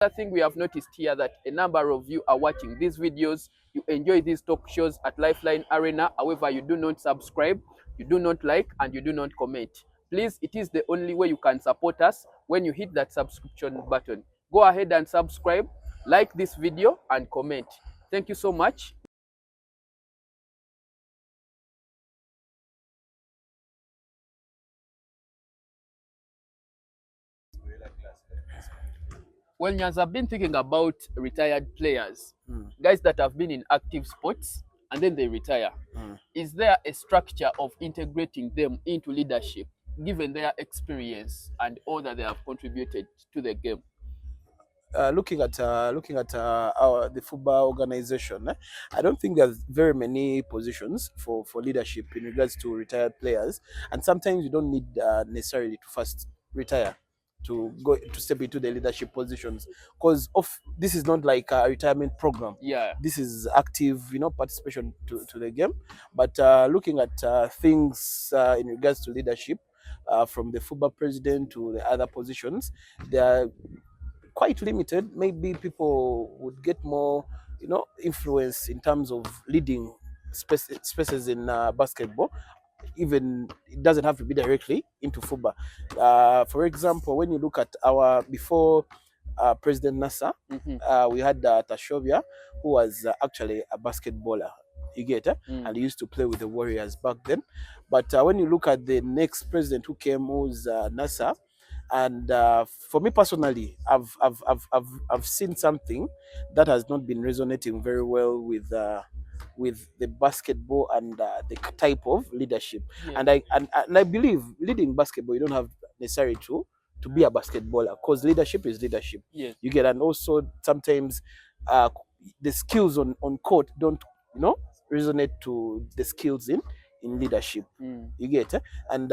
Another thing we have noticed here that a number of you are watching these videos, you enjoy these talk shows at Lifeline Arena. However, you do not subscribe, you do not like, and you do not comment. Please, it is the only way you can support us when you hit that subscription button. Go ahead and subscribe, like this video, and comment. Thank you so much. Well, Nyaz, I've been thinking about retired players, guys that have been in active sports and then they retire. Is there a structure of integrating them into leadership, given their experience and all that they have contributed to the game? Looking at the football organization, I don't think there's very many positions for leadership in regards to retired players, and sometimes you don't need necessarily to first retire to go to step into the leadership positions, because of this is not like a retirement program. Yeah. This is active, participation to the game. But looking at things in regards to leadership, from the football president to the other positions, there are quite limited. Maybe people would get more, influence in terms of leading spaces in basketball. Even it doesn't have to be directly into football. For example, when you look at our before President Nasser, we had Tashovia, who was actually a basketballer. You get it? And he used to play with the Warriors back then. But when you look at the next president who came, who was Nasser, and for me personally, I've seen something that has not been resonating very well with the basketball and the type of leadership. Yeah. And I believe leading basketball, you don't have necessarily to be a basketballer, because leadership is leadership. Yes. You get, and also sometimes the skills on court don't resonate to the skills in leadership. You get, and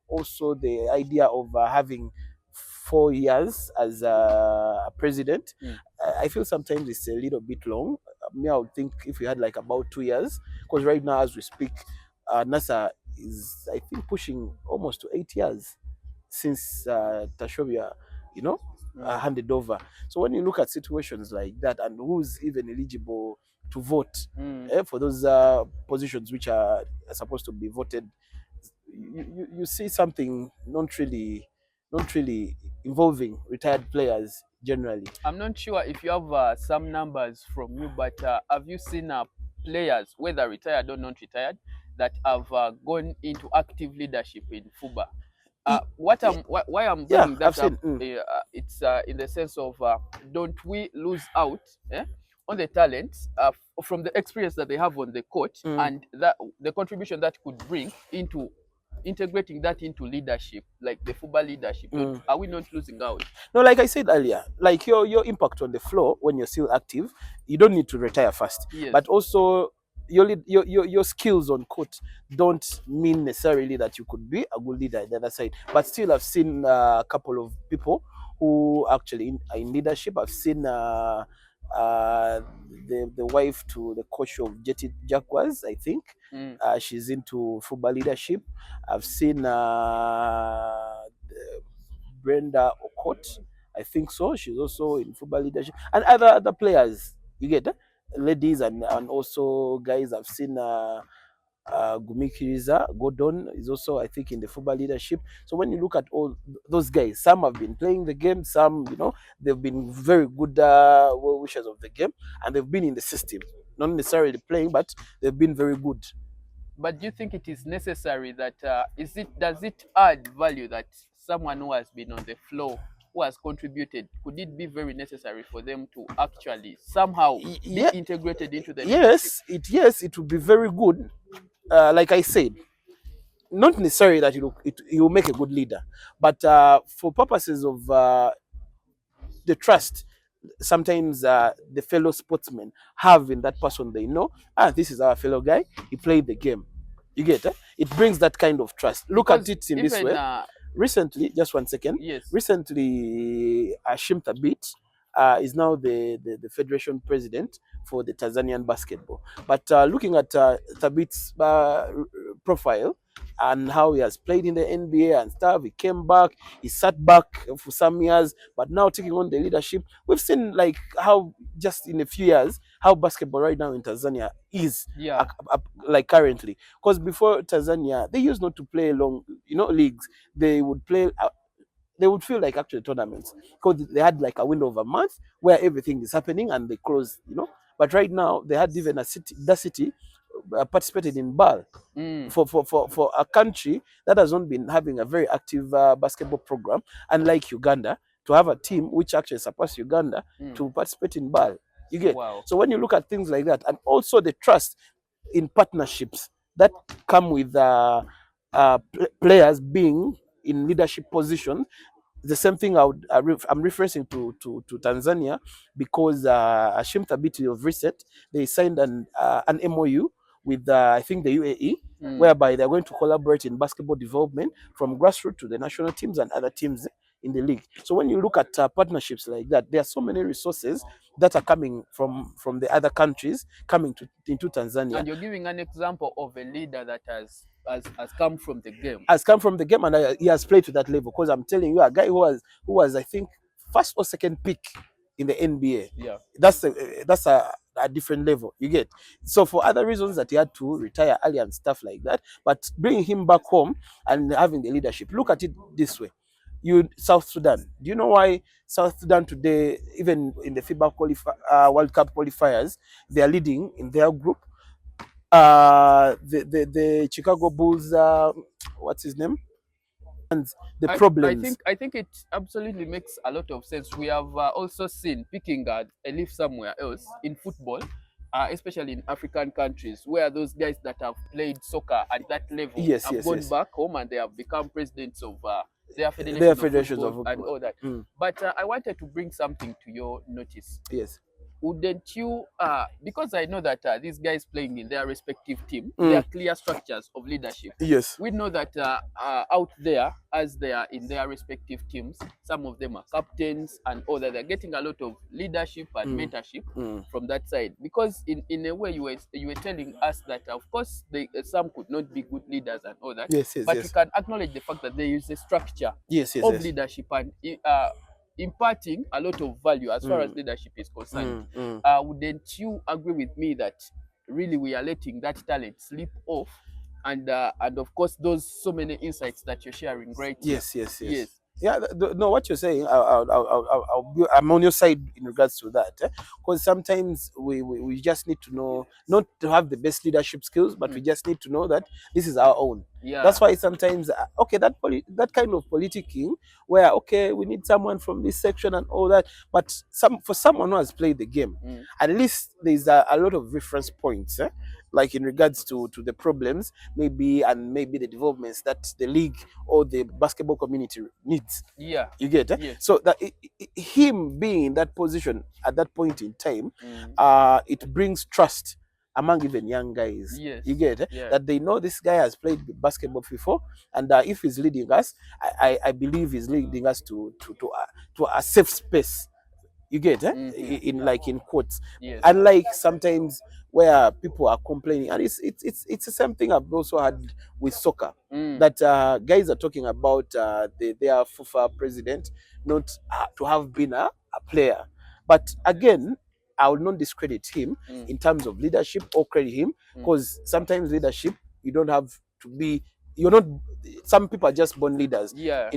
also the idea of having 4 years as a president. I feel sometimes it's a little bit long. Me, I would think if we had like about 2 years, because right now as we speak, NASA is, I think, pushing almost to 8 years since Tashovia, handed over. So when you look at situations like that, and who's even eligible to vote for those positions which are supposed to be voted, you see something not really involving retired players generally. I'm not sure if you have some numbers from you, but have you seen players, whether retired or not retired, that have gone into active leadership in FUBA? Why I'm bringing that I've up, seen. it's in the sense of don't we lose out on the talents from the experience that they have on the court and that the contribution that could bring into integrating that into leadership, like the football leadership. Are we not losing out? No, like I said earlier, like your impact on the floor when you're still active, you don't need to retire fast. Yes. But also your skills on court don't mean necessarily that you could be a good leader at the other side. But still, I've seen a couple of people who actually are in leadership. I've seen the wife to the coach of Jetty Jaguars, I think. She's into football leadership. I've seen Brenda Okot, I think so. She's also in football leadership, and other players. You get ladies and also guys. I've seen Gumikiriza Gordon is also, I think, in the football leadership. So when you look at all those guys, some have been playing the game, some, they've been very good well wishers of the game, and they've been in the system, not necessarily playing, but they've been very good. But do you think it is necessary that does it add value that someone who has been on the floor, who has contributed, could it be very necessary for them to actually somehow be integrated into the leadership? Yes, it would be very good. Like I said, not necessarily that you will make a good leader, but for purposes of the trust, sometimes the fellow sportsmen have in that person, they know, this is our fellow guy, he played the game. You get it? It brings that kind of trust. Look at it in this way. Recently, just 1 second. Yes. Recently, Hasheem Thabeet is now the federation president for the Tanzanian basketball. But looking at Thabeet's profile, and how he has played in the NBA and stuff. He came back, he sat back for some years, but now taking on the leadership. We've seen like how just in a few years how basketball right now in Tanzania is Yeah. like currently. Because before Tanzania, they used not to play long, leagues. They would play. They would feel like actual tournaments because they had like a window of a month where everything is happening and they close. But right now they had even that city participated in BAL Mm. for a country that has not been having a very active basketball program, unlike Uganda, to have a team which actually surpassed Uganda to participate in BAL. You get. Wow. So when you look at things like that, and also the trust in partnerships that come with players being in leadership positions, the same thing I'm referencing to Tanzania, because Hasheem Thabeet of recent, they signed an MOU with I think the UAE, whereby they're going to collaborate in basketball development from grassroots to the national teams and other teams in the league. So when you look at partnerships like that, there are so many resources that are coming from the other countries coming into Tanzania. And you're giving an example of a leader that has come from the game. Has come from the game, and he has played to that level. Because I'm telling you, a guy who was I think first or second pick in the NBA. Yeah. That's a different level. You get. So for other reasons that he had to retire early and stuff like that, but bringing him back home and having the leadership. Look at it this way. South Sudan. Do you know why South Sudan today, even in the FIBA World Cup qualifiers, they are leading in their group? The Chicago Bulls, what's his name? And the problems. I think it absolutely makes a lot of sense. We have also seen, picking a leaf somewhere else in football, especially in African countries, where those guys that have played soccer at that level have gone back home and they have become presidents of their federations of football and all that. But I wanted to bring something to your notice. Yes. Wouldn't you, because I know that these guys playing in their respective team, there are clear structures of leadership. Yes. We know that out there, as they are in their respective teams, some of them are captains and all that. They're getting a lot of leadership and mentorship from that side. Because in a way, you were telling us that, of course, some could not be good leaders and all that. Yes, but you can acknowledge the fact that there is a structure of leadership and imparting a lot of value as far as leadership is concerned. Wouldn't you agree with me that really we are letting that talent slip off, and of course those so many insights that you're sharing right here? Yes. Yeah, no, what you're saying, I'm on your side in regards to that. Because sometimes we just need to know, not to have the best leadership skills, but we just need to know that this is our own. Yeah. That's why sometimes, that kind of politicking, where, okay, we need someone from this section and all that, but for someone who has played the game, at least there's a lot of reference points, like in regards to the problems, maybe the developments that the league or the basketball community needs. Yeah. You get it? Yes. So that him being in that position at that point in time, it brings trust among even young guys. Yes. You get it? Yeah. That they know this guy has played basketball before, and if he's leading us, I believe he's leading us to a safe space. You get it? In quotes. Yes. Unlike sometimes where people are complaining, and it's the same thing I've also had with soccer, that guys are talking about their FIFA president not to have been a player. But again, I will not discredit him in terms of leadership or credit him, because sometimes leadership, you don't have to be, you're not, some people are just born leaders. Yeah.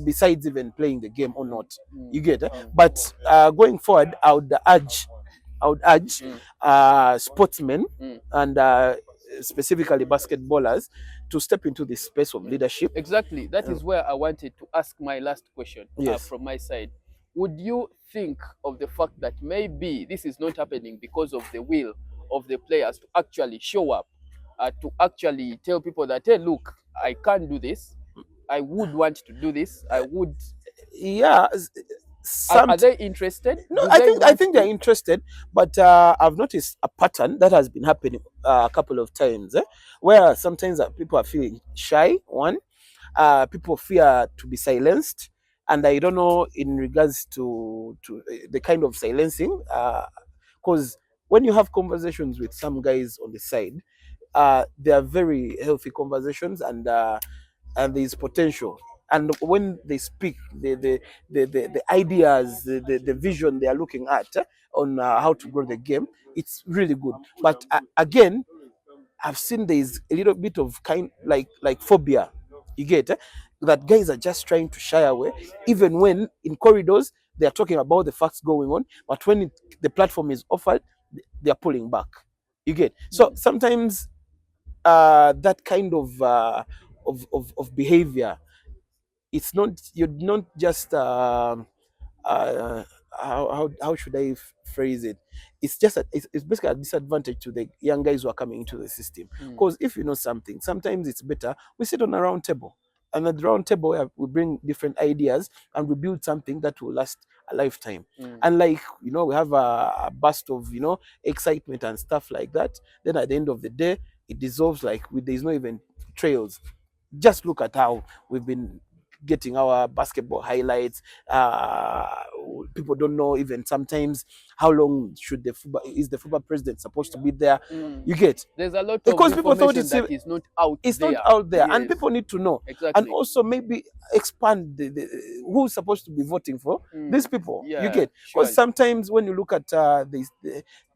Besides even playing the game or not. You get it? But going forward, I would urge sportsmen and specifically basketballers to step into this space of leadership. Exactly. That is where I wanted to ask my last question from my side. Would you think of the fact that maybe this is not happening because of the will of the players to actually show up, to actually tell people that, hey, look, I can't do this. I would want to do this. I would. Yeah. Are they interested? No, I think they're interested, but I've noticed a pattern that has been happening a couple of times, where sometimes people are feeling shy. One, people fear to be silenced, and I don't know in regards to the kind of silencing, because when you have conversations with some guys on the side, they are very healthy conversations, and there's potential. And when they speak, the ideas, the vision they are looking at on how to grow the game, it's really good. But again, I've seen there's a little bit of kind like phobia. You get that guys are just trying to shy away, even when in corridors they are talking about the facts going on, but when the platform is offered, they are pulling back. You get so sometimes that kind of behavior. It's not you're not just uh, how should I phrase it? It's just it's basically a disadvantage to the young guys who are coming into the system. Because if you know something, sometimes it's better we sit on a round table. And at the round table, we bring different ideas and we build something that will last a lifetime. And like we have a burst of excitement and stuff like that. Then at the end of the day, it dissolves like there's no even trails. Just look at how we've been getting our basketball highlights. People don't know even sometimes how long should the FUBA president supposed to be there. You get There's a lot of because people thought information that is not out it's there. not out there, and Yes, people need to know. And exactly. also maybe expand who's supposed to be voting for these people. You Yeah, get because surely. sometimes when you look at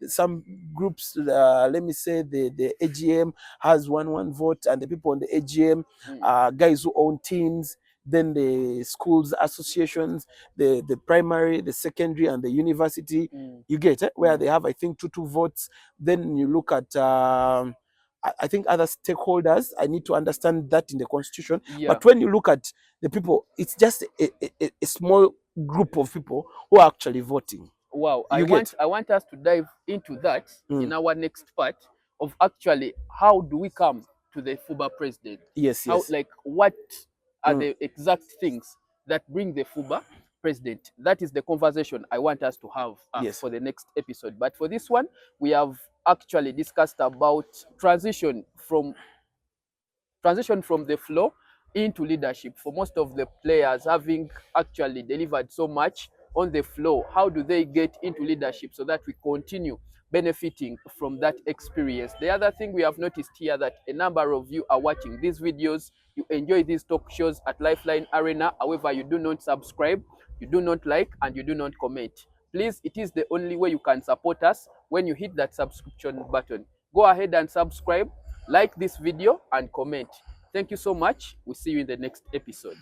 some groups, let me say the AGM has one vote, and the people on the AGM are guys who own teams. Then the schools associations, the primary, the secondary, and the university. You get where they have, I think, two votes. Then you look at I think other stakeholders. I need to understand that in the constitution. Yeah. But when you look at the people, it's just a small group of people who are actually voting. Wow, You get I want us to dive into that in Mm. our next part of actually how do we come to the FUBA president? Yes, How, yes. like, what are Mm. the exact things that bring the FUBA president? That is the conversation I want us to have Yes. for the next episode. But for this one, we have actually discussed about transition from the floor into leadership. For most of the players having actually delivered so much on the floor, how do they get into leadership so that we continue benefiting from that experience? The other thing we have noticed here that a number of you are watching these videos, you enjoy these talk shows at Lifeline Arena. However, you do not subscribe, you do not like, and you do not comment. Please, it is the only way you can support us when you hit that subscription button. Go ahead and subscribe, like this video, and comment. Thank you so much. We'll see you in the next episode.